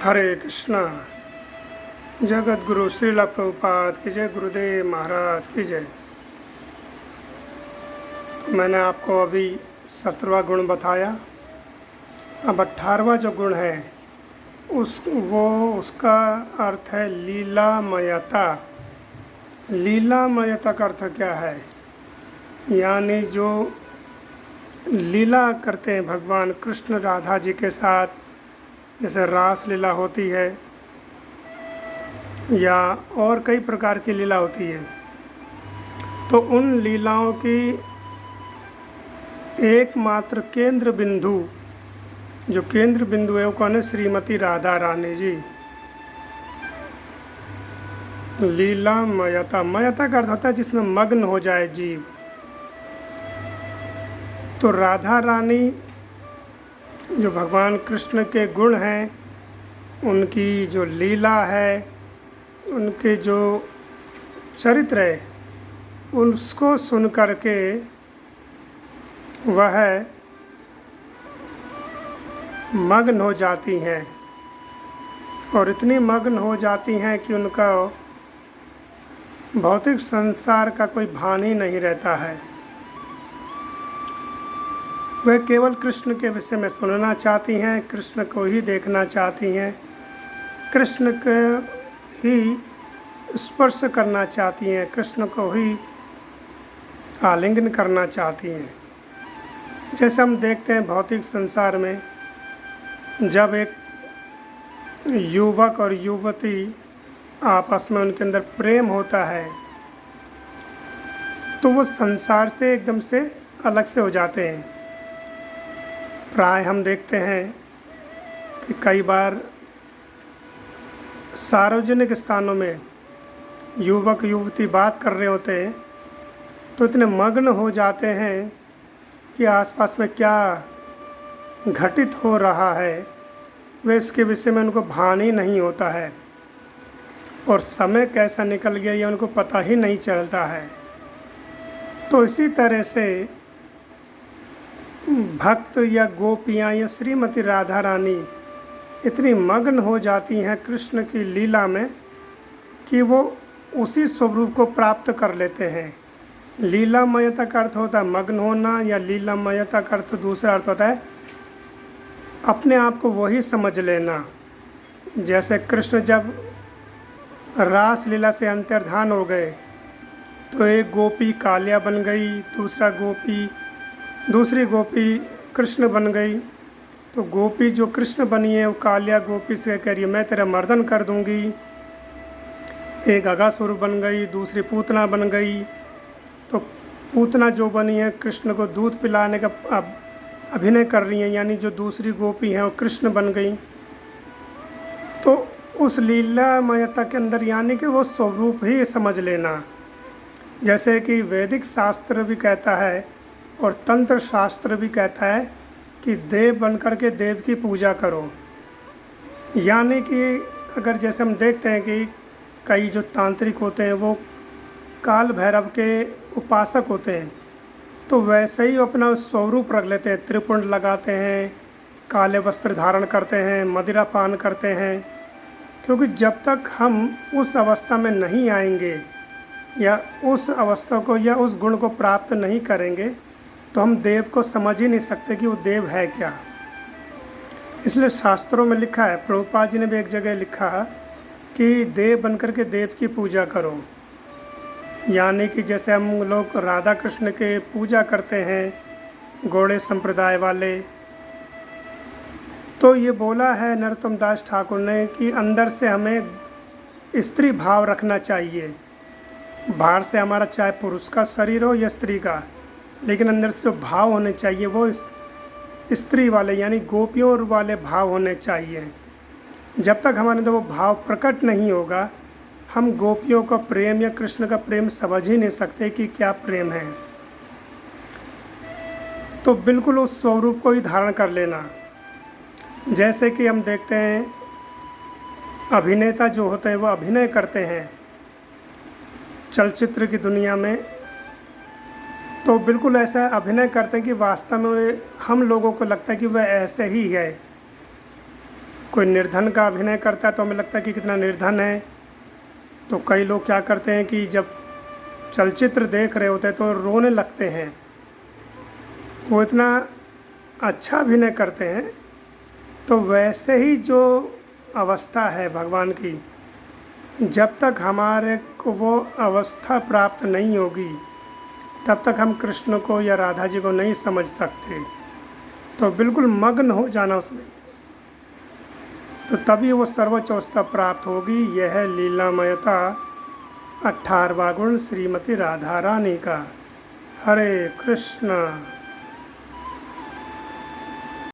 हरे कृष्णा। जगत गुरु श्रील प्रभुपाद की जय, गुरुदेव महाराज की जय। तो मैंने आपको अभी 17वां गुण बताया। अब 18वां जो गुण है उसका अर्थ है लीलामयता। लीलामयता का अर्थ क्या है? यानी जो लीला करते हैं भगवान कृष्ण राधा जी के साथ, जैसे रास लीला होती है या और कई प्रकार की लीला होती है, तो उन लीलाओं की एकमात्र केंद्र बिंदु, जो केंद्र बिंदु है वो कौन है? श्रीमती राधा रानी जी। लीलामयता, मयता का अर्थ होता है जिसमें मग्न हो जाए जीव। तो राधा रानी जो भगवान कृष्ण के गुण हैं, उनकी जो लीला है, उनके जो चरित्र है, उसको सुन करके वह मग्न हो जाती हैं, और इतनी मग्न हो जाती हैं कि उनका भौतिक संसार का कोई भान ही नहीं रहता है। वह केवल कृष्ण के विषय में सुनना चाहती हैं, कृष्ण को ही देखना चाहती हैं, कृष्ण को ही स्पर्श करना चाहती हैं, कृष्ण को ही आलिंगन करना चाहती हैं। जैसे हम देखते हैं भौतिक संसार में, जब एक युवक और युवती आपस में उनके अंदर प्रेम होता है, तो वो संसार से एकदम से अलग से हो जाते हैं। प्राय हम देखते हैं कि कई बार सार्वजनिक स्थानों में युवक युवती बात कर रहे होते हैं, तो इतने मग्न हो जाते हैं कि आसपास में क्या घटित हो रहा है वे इसके विषय में उनको भान ही नहीं होता है, और समय कैसा निकल गया ये उनको पता ही नहीं चलता है। तो इसी तरह से भक्त या गोपियाँ या श्रीमती राधा रानी इतनी मग्न हो जाती हैं कृष्ण की लीला में कि वो उसी स्वरूप को प्राप्त कर लेते हैं। लीलामयता का अर्थ होता है मग्न होना, या लीलामयता का अर्थ दूसरा अर्थ होता है अपने आप को वही समझ लेना। जैसे कृष्ण जब रास लीला से अंतर्धान हो गए, तो एक गोपी कालिया बन गई, दूसरी गोपी कृष्ण बन गई। तो गोपी जो कृष्ण बनी है वो कालिया गोपी से कह रही है मैं तेरा मर्दन कर दूंगी। एक अगासुर बन गई, दूसरी पूतना बन गई। तो पूतना जो बनी है कृष्ण को दूध पिलाने का अभिनय कर रही हैं, यानी जो दूसरी गोपी हैं वो कृष्ण बन गई। तो उस लीलामयता के अंदर यानी कि वो स्वरूप ही समझ लेना। जैसे कि वैदिक शास्त्र भी कहता है और तंत्र शास्त्र भी कहता है कि देव बनकर के देव की पूजा करो। यानी कि अगर जैसे हम देखते हैं कि कई जो तांत्रिक होते हैं वो काल भैरव के उपासक होते हैं, तो वैसे ही अपना स्वरूप रख लेते हैं, त्रिपुंड लगाते हैं, काले वस्त्र धारण करते हैं, मदिरा पान करते हैं। क्योंकि जब तक हम उस अवस्था में नहीं आएंगे या उस अवस्था को या उस गुण को प्राप्त नहीं करेंगे, तो हम देव को समझ ही नहीं सकते कि वो देव है क्या। इसलिए शास्त्रों में लिखा है, प्रभुपाद जी ने भी एक जगह लिखा कि देव बनकर के देव की पूजा करो। यानी कि जैसे हम लोग राधा कृष्ण के पूजा करते हैं गौड़े संप्रदाय वाले, तो ये बोला है नरोत्तम दास ठाकुर ने कि अंदर से हमें स्त्री भाव रखना चाहिए। बाहर से हमारा चाहे पुरुष का शरीर हो या स्त्री का, लेकिन अंदर से जो भाव होने चाहिए वो स्त्री वाले यानी गोपियों वाले भाव होने चाहिए। जब तक हमारे अंदर वो भाव प्रकट नहीं होगा, हम गोपियों का प्रेम या कृष्ण का प्रेम समझ ही नहीं सकते कि क्या प्रेम है। तो बिल्कुल उस स्वरूप को ही धारण कर लेना। जैसे कि हम देखते हैं अभिनेता जो होते हैं वो अभिनय करते हैं चलचित्र की दुनिया में, तो बिल्कुल ऐसा अभिनय करते हैं कि वास्तव में हम लोगों को लगता है कि वह ऐसे ही है। कोई निर्धन का अभिनय करता है तो हमें लगता है कि कितना निर्धन है। तो कई लोग क्या करते हैं कि जब चलचित्र देख रहे होते हैं तो रोने लगते हैं, वो इतना अच्छा अभिनय करते हैं। तो वैसे ही जो अवस्था है भगवान की, जब तक हमारे को वो अवस्था प्राप्त नहीं होगी तब तक हम कृष्ण को या राधा जी को नहीं समझ सकते। तो बिल्कुल मग्न हो जाना उसमें, तो तभी वो सर्वोच्च अवस्था प्राप्त होगी। यह लीलामयता 18वां गुण श्रीमती राधा रानी का। हरे कृष्ण।